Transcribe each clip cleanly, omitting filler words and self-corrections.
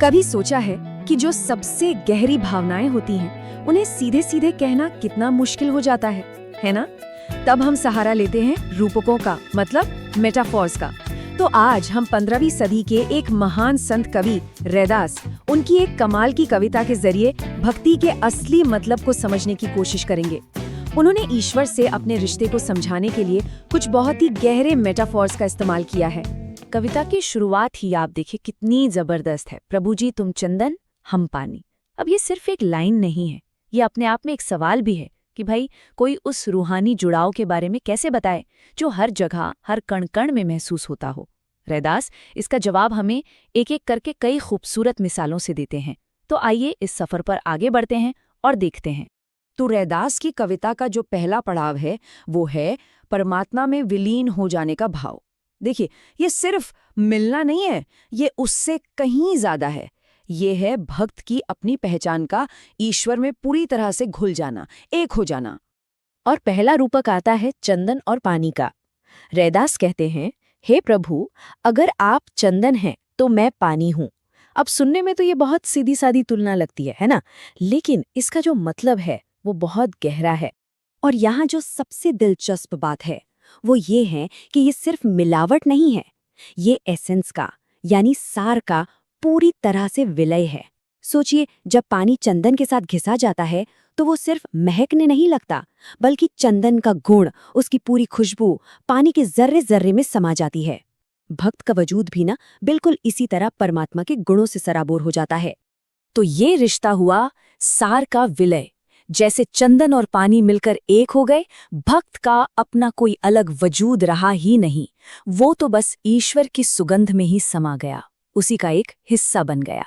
कभी सोचा है कि जो सबसे गहरी भावनाएं होती हैं उन्हें सीधे सीधे कहना कितना मुश्किल हो जाता है ना? तब हम सहारा लेते हैं रूपकों का, मतलब मेटाफॉर्स का। तो आज हम 15वीं सदी के एक महान संत कवि रैदास, उनकी एक कमाल की कविता के जरिए भक्ति के असली मतलब को समझने की कोशिश करेंगे। उन्होंने ईश्वर से अपने रिश्ते को समझाने के लिए कुछ बहुत ही गहरे मेटाफॉर्स का इस्तेमाल किया है। कविता की शुरुआत ही आप देखिए कितनी जबरदस्त है। प्रभु जी तुम चंदन, हम पानी। अब ये सिर्फ एक लाइन नहीं है, ये अपने आप में एक सवाल भी है कि भाई कोई उस रूहानी जुड़ाव के बारे में कैसे बताए जो हर जगह, हर कण कण में महसूस होता हो। रैदास इसका जवाब हमें एक एक करके कई खूबसूरत मिसालों से देते हैं। तो आइए इस सफर पर आगे बढ़ते हैं और देखते हैं। तो रैदास की कविता का जो पहला पड़ाव है वो है परमात्मा में विलीन हो जाने का भाव। देखिए, ये सिर्फ मिलना नहीं है, ये उससे कहीं ज्यादा है। ये है भक्त की अपनी पहचान का ईश्वर में पूरी तरह से घुल जाना, एक हो जाना। और पहला रूपक आता है चंदन और पानी का। रैदास कहते हैं, हे प्रभु, अगर आप चंदन हैं तो मैं पानी हूं। अब सुनने में तो ये बहुत सीधी सादी तुलना लगती है ना? लेकिन इसका जो मतलब है वो बहुत गहरा है। और यहाँ जो सबसे दिलचस्प बात है वो ये है कि ये सिर्फ मिलावट नहीं है, ये एसेंस का यानी सार का पूरी तरह से विलय है। सोचिए, जब पानी चंदन के साथ घिसा जाता है तो वो सिर्फ महकने नहीं लगता, बल्कि चंदन का गुण, उसकी पूरी खुशबू पानी के जर्रे जर्रे में समा जाती है। भक्त का वजूद भी ना बिल्कुल इसी तरह परमात्मा के गुणों से सराबोर हो जाता है। तो ये रिश्ता हुआ सार का विलय। जैसे चंदन और पानी मिलकर एक हो गए, भक्त का अपना कोई अलग वजूद रहा ही नहीं, वो तो बस ईश्वर की सुगंध में ही समा गया, उसी का एक हिस्सा बन गया।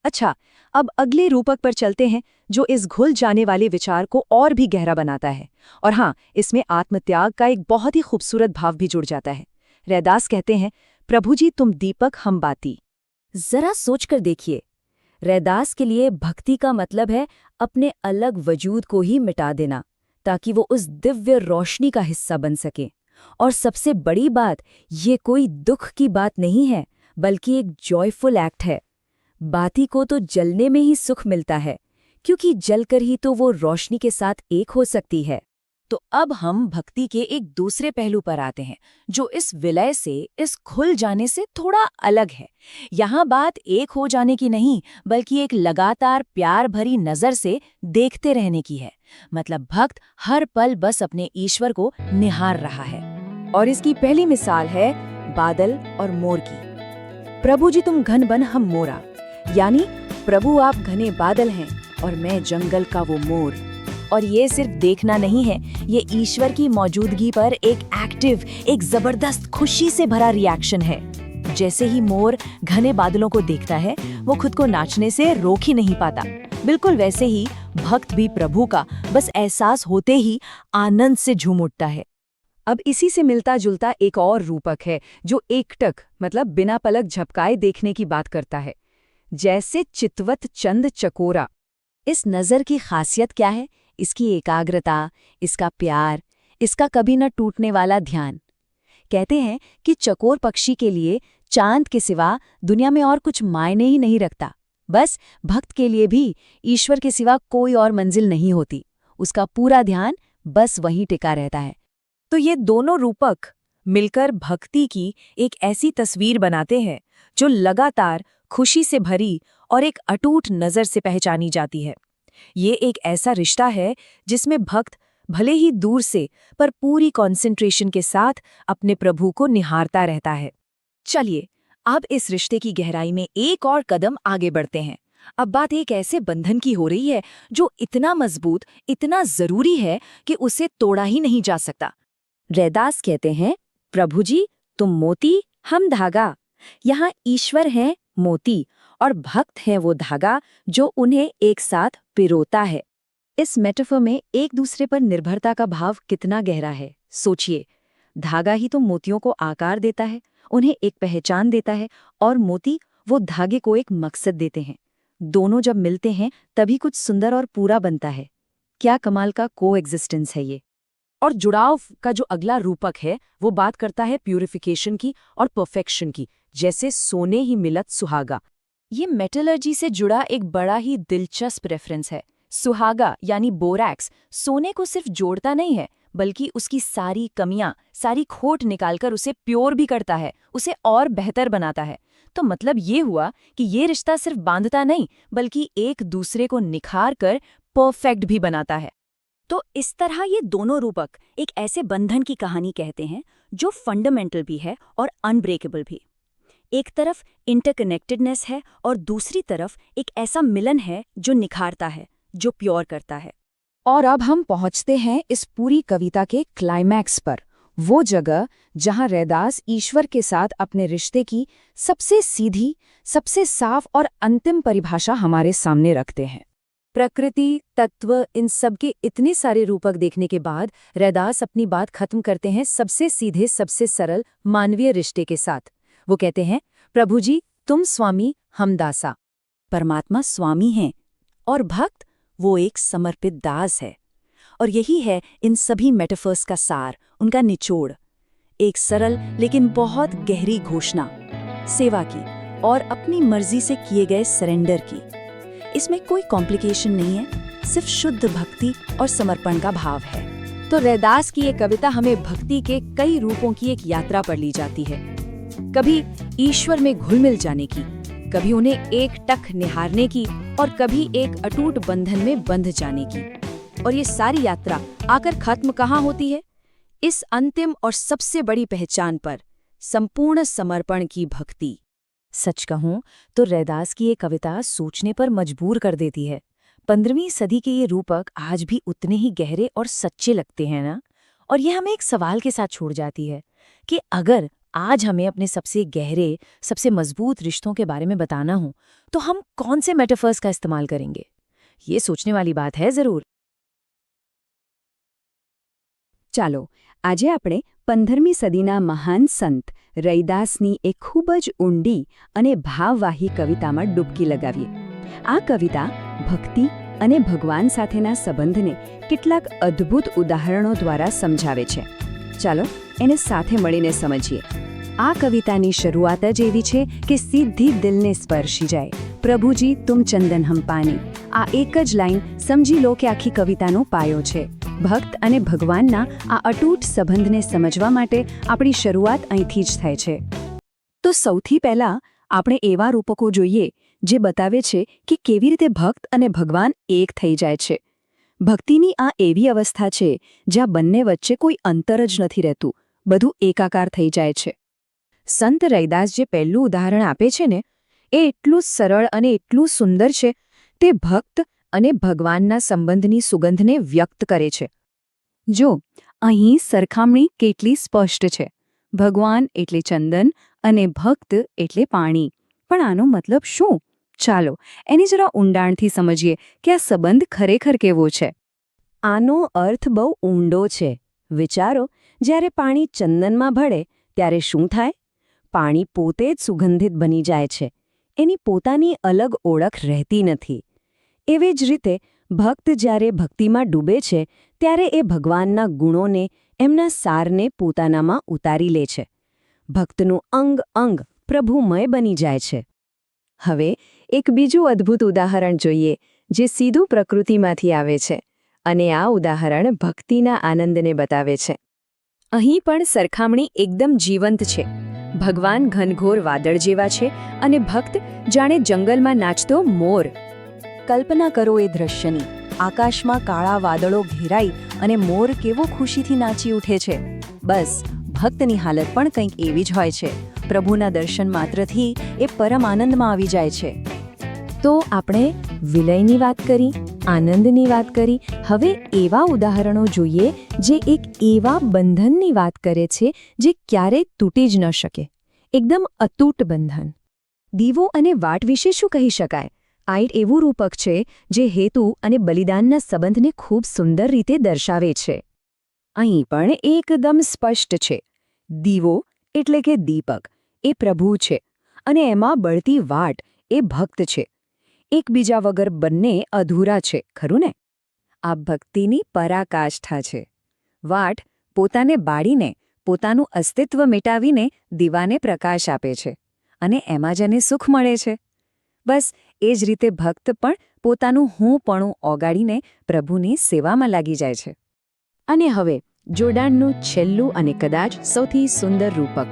अच्छा, अब अगले रूपक पर चलते हैं जो इस घुल जाने वाले विचार को और भी गहरा बनाता है। और हाँ, इसमें आत्मत्याग का एक बहुत ही खूबसूरत भाव भी जुड़ जाता है। रैदास कहते हैं, प्रभु जी तुम दीपक, हम बाती। जरा सोचकर देखिए, रैदास के लिए भक्ति का मतलब है अपने अलग वजूद को ही मिटा देना ताकि वो उस दिव्य रोशनी का हिस्सा बन सके। और सबसे बड़ी बात, ये कोई दुख की बात नहीं है, बल्कि एक जॉयफुल एक्ट है। बाती को तो जलने में ही सुख मिलता है, क्योंकि जलकर ही तो वो रोशनी के साथ एक हो सकती है। तो अब हम भक्ति के एक दूसरे पहलू पर आते हैं जो इस विलय से, इस खुल जाने से थोड़ा अलग है। यहाँ बात एक हो जाने की नहीं, बल्कि एक लगातार प्यार भरी नजर से देखते रहने की है। मतलब भक्त हर पल बस अपने ईश्वर को निहार रहा है। और इसकी पहली मिसाल है बादल और मोर की। प्रभु जी तुम घन बन, हम मोरा। यानी प्रभु आप घने बादल हैं और मैं जंगल का वो मोर। और ये सिर्फ देखना नहीं है, ये ईश्वर की मौजूदगी पर एक एक्टिव, एक जबरदस्त खुशी से भरा रिएक्शन है। जैसे ही मोर घने बादलों को देखता है, वो खुद को नाचने से रोक ही नहीं पाता। बिल्कुल वैसे ही भक्त भी प्रभु का बस एहसास होते ही आनंद से झूम उठता है। अब इसी से मिलता जुलता एक और रूपक है जो एकटक, मतलब बिना पलक झपकाए देखने की बात करता है। जैसे चितवत चंद चकोरा। इस नजर की खासियत क्या है? इसकी एकाग्रता, इसका प्यार, इसका कभी न टूटने वाला ध्यान। कहते हैं कि चकोर पक्षी के लिए चांद के सिवा दुनिया में और कुछ मायने ही नहीं रखता। बस भक्त के लिए भी ईश्वर के सिवा कोई और मंजिल नहीं होती। उसका पूरा ध्यान बस वहीं टिका रहता है। तो ये दोनों रूपक मिलकर भक्ति की एक ऐसी तस्वीर बनाते हैं जो लगातार खुशी से भरी और एक अटूट नजर से पहचानी जाती है। ये एक ऐसा रिश्ता है जिसमें भक्त भले ही दूर से पर पूरी कंसंट्रेशन के साथ अपने प्रभु को निहारता रहता है। चलिए, अब इस रिश्ते की गहराई में एक और कदम आगे बढ़ते हैं। अब बात एक ऐसे बंधन की हो रही है जो इतना मजबूत, इतना जरूरी है कि उसे तोड़ा ही नहीं जा सकता। रैदास कहते हैं, प्रभु जी तुम मोती, हम धागा। यहाँ ईश्वर है मोती और भक्त है वो धागा जो उन्हें एक साथ पिरोता है। इस मेटाफर में एक दूसरे पर निर्भरता का भाव कितना गहरा है। सोचिए, धागा ही तो मोतियों को आकार देता है, उन्हें एक पहचान देता है, और मोती वो धागे को एक मकसद देते हैं। दोनों जब मिलते हैं तभी कुछ सुंदर और पूरा बनता है। क्या कमाल का कोएग्जिस्टेंस है ये। और जुड़ाव का जो अगला रूपक है वो बात करता है प्यूरिफिकेशन की और परफेक्शन की। जैसे सोने ही मिलत सुहागा। ये मेटलर्जी से जुड़ा एक बड़ा ही दिलचस्प रेफरेंस है। सुहागा यानी बोरैक्स सोने को सिर्फ जोड़ता नहीं है, बल्कि उसकी सारी कमियां, सारी खोट निकालकर उसे प्योर भी करता है, उसे और बेहतर बनाता है। तो मतलब ये हुआ कि ये रिश्ता सिर्फ बांधता नहीं, बल्कि एक दूसरे को निखार कर परफेक्ट भी बनाता है। तो इस तरह ये दोनों रूपक एक ऐसे बंधन की कहानी कहते हैं जो फंडामेंटल भी है और अनब्रेकेबल भी। एक तरफ इंटरकनेक्टेडनेस है और दूसरी तरफ एक ऐसा मिलन है जो निखारता है, जो प्योर करता है। और अब हम पहुंचते हैं इस पूरी कविता के क्लाइमैक्स पर, वो जगह जहां रैदास ईश्वर के साथ अपने रिश्ते की सबसे सीधी, सबसे साफ और अंतिम परिभाषा हमारे सामने रखते हैं। प्रकृति, तत्व, इन सब के इतने सारे रूपक देखने के बाद रैदास अपनी बात खत्म करते हैं सबसे सीधे, सबसे सरल मानवीय रिश्ते के साथ। वो कहते हैं, प्रभु जी तुम स्वामी, हम दासा। परमात्मा स्वामी हैं और भक्त वो एक समर्पित दास है। और यही है इन सभी मेटाफर्स का सार, उनका निचोड़। एक सरल लेकिन बहुत गहरी घोषणा, सेवा की और अपनी मर्जी से किए गए सरेंडर की। इसमें कोई कॉम्प्लिकेशन नहीं है, सिर्फ शुद्ध भक्ति और समर्पण का भाव है। तो रैदास की ये कविता हमें भक्ति के कई रूपों की एक यात्रा पर ले जाती है। कभी ईश्वर में घुल मिल जाने की, कभी उन्हें एक टक निहारने की और कभी एक अटूट बंधन में बंध जाने की। और ये सारी यात्रा आकर खत्म कहाँ होती है? इस अंतिम और सबसे बड़ी पहचान पर, संपूर्ण समर्पण की भक्ति। सच कहूं तो रैदास की ये कविता सोचने पर मजबूर कर देती है। 15वीं सदी के ये रूपक आज भी उतने ही गहरे और सच्चे लगते हैं ना? और ये हमें एक सवाल के साथ छोड़ जाती है कि अगर आज हमें अपने सबसे गहरे, सबसे मजबूत रिश्तों के बारे में बताना हो तो हम कौन से मेटाफर्स का इस्तेमाल करेंगे? ये सोचने वाली बात है जरूर। ચાલો આજે આપણે 15મી સદીના મહાન સંત રૈદાસની એક ખૂબ જ ઊંડી અને ભાવવાહી કવિતામાં ડૂબકી લગાવીએ। આ કવિતા ભક્તિ અને ભગવાન સાથેના સંબંધને કેટલાક અદ્ભુત ઉદાહરણો દ્વારા સમજાવે છે। ચાલો એને સાથે મળીને સમજીએ। આ કવિતાની શરૂઆત જ એવી છે કે સીધી દિલને સ્પર્શી જાય। પ્રભુજી તુમ ચંદન હમ પાની, આ એક જ લાઈન સમજી લો કે આખી કવિતાનો પાયો છે। ભક્ત અને ભગવાનના આ અતૂટ સંબંધને સમજવા માટે આપણી શરૂઆત અહીંથી જ થાય છે। તો સૌથી પહેલા આપણે એવા રૂપકો જોઈએ જે બતાવે છે કે કેવી રીતે ભક્ત અને ભગવાન એક થઈ જાય છે। ભક્તિની આ એવી અવસ્થા છે જ્યાં બંને વચ્ચે કોઈ અંતર જ નથી રહેતું, બધું એકાકાર થઈ જાય છે। સંત રૈદાસ જે પહેલું ઉદાહરણ આપે છે ને, એ એટલું સરળ અને એટલું સુંદર છે। તે ભક્ત અને ભગવાનના સંબંધની સુગંધને વ્યક્ત કરે છે। જો અહીં સરખામણી કેટલી સ્પષ્ટ છે। ભગવાન એટલે ચંદન અને ભક્ત એટલે પાણી। પણ આનો મતલબ શું? ચાલો એની જરા ઊંડાણથી સમજીએ કે આ સંબંધ ખરેખર કેવો છે। આનો અર્થ બહુ ઊંડો છે। વિચારો, જ્યારે પાણી ચંદનમાં ભળે ત્યારે શું થાય? પાણી પોતે જ સુગંધિત બની જાય છે। એની પોતાની અલગ ઓળખ રહેતી નથી। એવી જ રીતે ભક્ત જ્યારે ભક્તિમાં ડૂબે છે ત્યારે એ ભગવાનના ગુણોને, એમના સારને પોતાનામાં ઉતારી લે છે। ભક્તનું અંગ અંગ પ્રભુમય બની જાય છે। હવે એક બીજું અદ્ભુત ઉદાહરણ જોઈએ જે સીધું પ્રકૃતિમાંથી આવે છે, અને આ ઉદાહરણ ભક્તિના આનંદને બતાવે છે। અહીં પણ સરખામણી એકદમ જીવંત છે। ભગવાન ઘનઘોર વાદળ જેવા છે અને ભક્ત જાણે જંગલમાં નાચતો મોર। કલ્પના કરો એ દ્રશ્યની। આકાશમાં કાળા વાદળો ઘેરાઈ અને મોર કેવો ખુશીથી નાચી ઉઠે છે। બસ ભક્તની હાલત પણ કંઈક એવી જ હોય છે। પ્રભુના દર્શન માત્રથી એ પરમ આનંદમાં આવી જાય છે। તો આપણે વિલયની વાત કરી, આનંદની વાત કરી, હવે એવા ઉદાહરણો જોઈએ જે એક એવા બંધનની વાત કરે છે જે ક્યારેય તૂટી જ ન શકે, એકદમ અતૂટ બંધન। દીવો અને વાટ વિશે શું કહી શકાય? આ એક એવું રૂપક છે જે હેતુ અને બલિદાનના સંબંધને ખૂબ સુંદર રીતે દર્શાવે છે। અહીં પણ એકદમ સ્પષ્ટ છે। દીવો એટલે કે દીપક એ પ્રભુ છે અને એમાં બળતી વાટ એ ભક્ત છે। એકબીજા વગર બંને અધૂરા છે, ખરું ને? આ ભક્તિની પરાકાષ્ઠા છે। વાટ પોતાને બાળીને, પોતાનું અસ્તિત્વ મિટાવીને દીવાને પ્રકાશ આપે છે અને એમાં જ એને સુખ મળે છે। બસ એ જ રીતે ભક્ત પણ પોતાનું હુંપણું ઓગાળીને પ્રભુની સેવામાં લાગી જાય છે. અને હવે જોડાણનું છેલ્લું અને કદાચ સૌથી સુંદર રૂપક,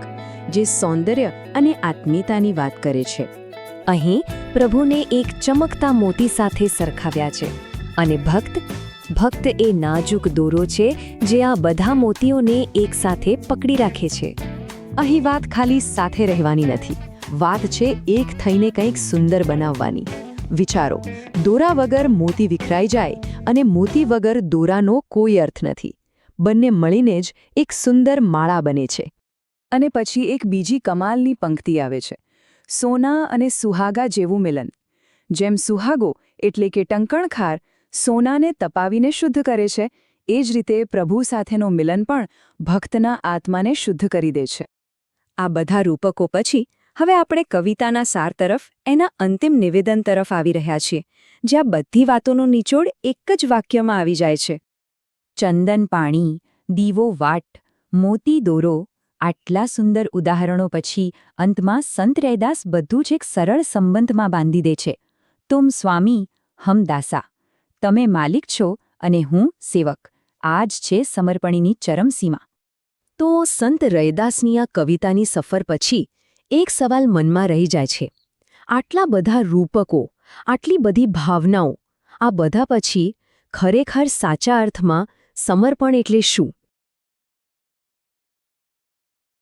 જે સૌંદર્ય અને આત્મીયતાની વાત કરે છે. અહીં પ્રભુને એક ચમકતા મોતી સાથે સરખાવ્યા છે અને ભક્ત એ નાજુક દોરો છે જે આ બધા મોતીઓને એકસાથે પકડી રાખે છે. અહીં વાત ખાલી સાથે રહેવાની નથી, વાત છે એક થઈને કંઈક સુંદર બનાવવાની. વિચારો, દોરા વગર મોતી વિખરાઈ જાય અને મોતી વગર દોરાનો કોઈ અર્થ નથી. બંને મળીને જ એક સુંદર માળા બને છે. અને પછી એક બીજી કમાલની પંક્તિ આવે છે, સોના અને સુહાગા જેવું મિલન. જેમ સુહાગો એટલે કે ટંકણખાર સોનાને તપાવીને શુદ્ધ કરે છે, એ જ રીતે પ્રભુ સાથેનો મિલન પણ ભક્તના આત્માને શુદ્ધ કરી દે છે. આ બધા રૂપકો પછી હવે આપણે કવિતાના સાર તરફ, એના અંતિમ નિવેદન તરફ આવી રહ્યા છીએ, જ્યાં બધી વાતોનો નિચોડ એક જ વાક્યમાં આવી જાય છે. ચંદન પાણી, દીવો વાટ, મોતી દોરો. આટલા સુંદર ઉદાહરણો પછી અંતમાં સંત રૈદાસ બધું જ એક સરળ સંબંધમાં બાંધી દે છે. તુમ સ્વામી, હમ દાસા. તમે માલિક છો અને હું સેવક. આ જ છે સમર્પણની ચરમસીમા. તો સંત રૈદાસની આ કવિતાની સફર પછી એક સવાલ મનમાં રહી જાય છે. આટલા બધા રૂપકો, આટલી બધી ભાવનાઓ, આ બધા પછી ખરેખર સાચા અર્થમાં સમર્પણ એટલે શું?